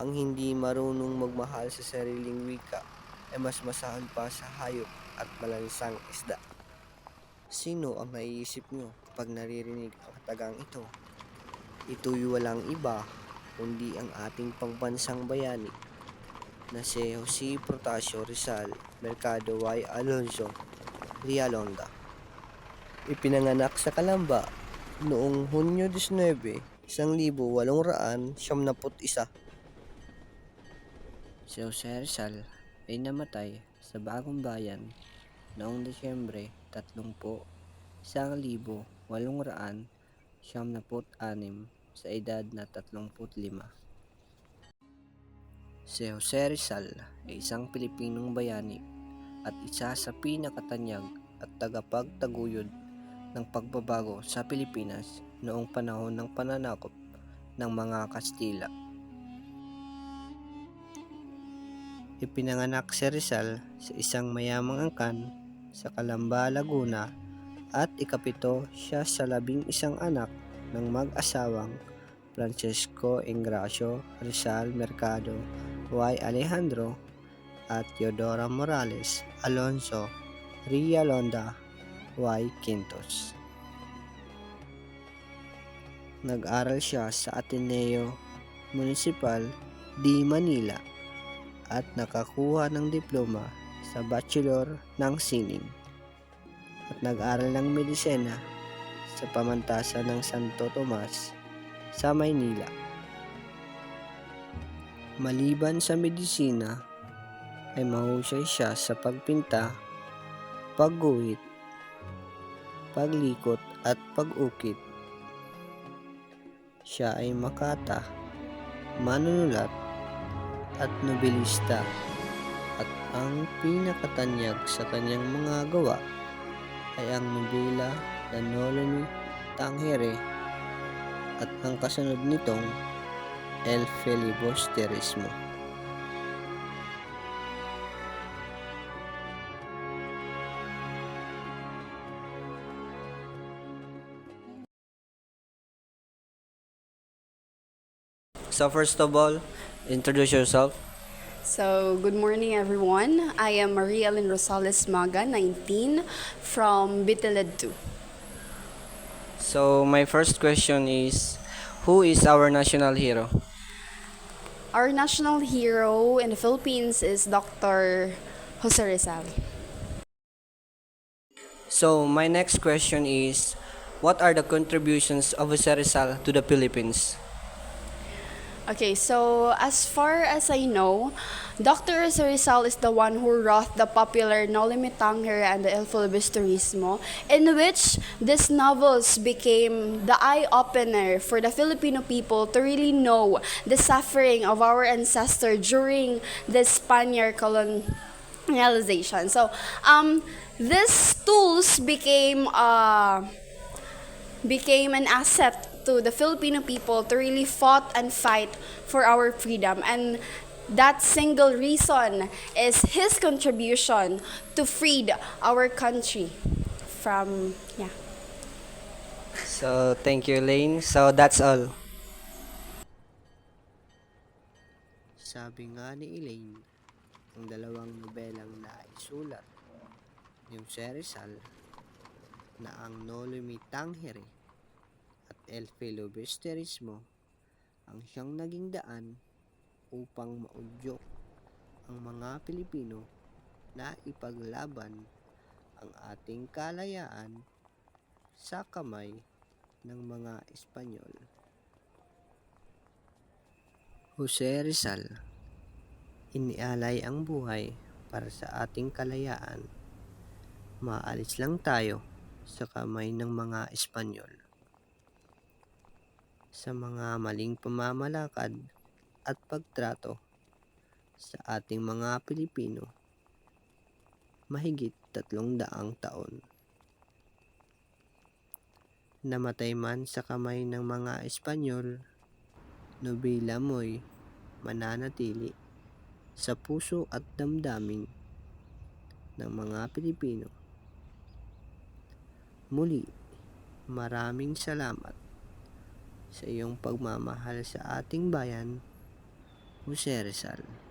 ang hindi marunong magmahal sa sariling wika ay mas masahol pa sa hayop at malansang isda. Sino ang maiisip nyo kapag naririnig ang katagang ito? Ito'y walang iba kundi ang ating pambansang bayani na si Jose Protasio Rizal Mercado y Alonso Rialonda. Ipinanganak sa Calamba noong Hunyo 19, 1871. Si Jose Rizal ay namatay sa Bagong Bayan noong Disyembre 30, 1876 sa edad na 35. Si Jose Rizal ay isang Pilipinong bayani at isa sa pinakatanyag at tagapagtaguyod ng pagbabago sa Pilipinas noong panahon ng pananakop ng mga Kastila. Ipinanganak si Rizal sa isang mayamang angkan sa Calamba, Laguna at ikapito siya sa 11 anak ng mag-asawang Francisco Ingracio Rizal Mercado y Alejandro at Teodora Morales Alonso Rialonda y Quintos. Nag-aral siya sa Ateneo Municipal de Manila at nakakuha ng diploma sa Bachelor ng Sining at nag-aral ng medisina sa pamantasan ng Santo Tomas sa Maynila. Maliban sa medisina ay mahusay siya sa pagpinta, pagguhit, paglikot at pag-ukit. Siya ay makata, manunulat at nobelista at ang pinakatanyag sa kanyang mga gawa ay ang nobela na Nolo Me Tangere at ang kasunod nitong El Filibusterismo. So first of all, introduce yourself. So, good morning everyone. I am Maria Lynn Rosales Maga, 19, from Bitiled 2. So my first question is, who is our national hero? Our national hero in the Philippines is Dr. Jose Rizal. So my next question is, what are the contributions of Jose Rizal to the Philippines? Okay, so as far as I know, Dr. Jose Rizal is the one who wrote the popular Noli Me Tangere and the El Filibusterismo, in which these novels became the eye-opener for the Filipino people to really know the suffering of our ancestor during the Spaniard colonization. So, these tools became an asset to the Filipino people to really fought and fight for our freedom. And that single reason is his contribution to freed our country from, yeah. So thank you, Lane. So that's all. Sabi nga ni Elaine, ang dalawang nobelang naisulat ni Jose Rizal na ang Noli Me Tangere at El Filibusterismo ang siyang naging daan upang maudyok ang mga Pilipino na ipaglaban ang ating kalayaan sa kamay ng mga Espanyol. Jose Rizal, inialay ang buhay para sa ating kalayaan. Maalis lang tayo sa kamay ng mga Espanyol. Sa mga maling pamamalakad at pagtrato sa ating mga Pilipino, mahigit 300 taon. Namatay man sa kamay ng mga Espanyol, nobela mo'y mananatili sa puso at damdamin ng mga Pilipino. Muli, maraming salamat sa iyong pagmamahal sa ating bayan Jose Rizal.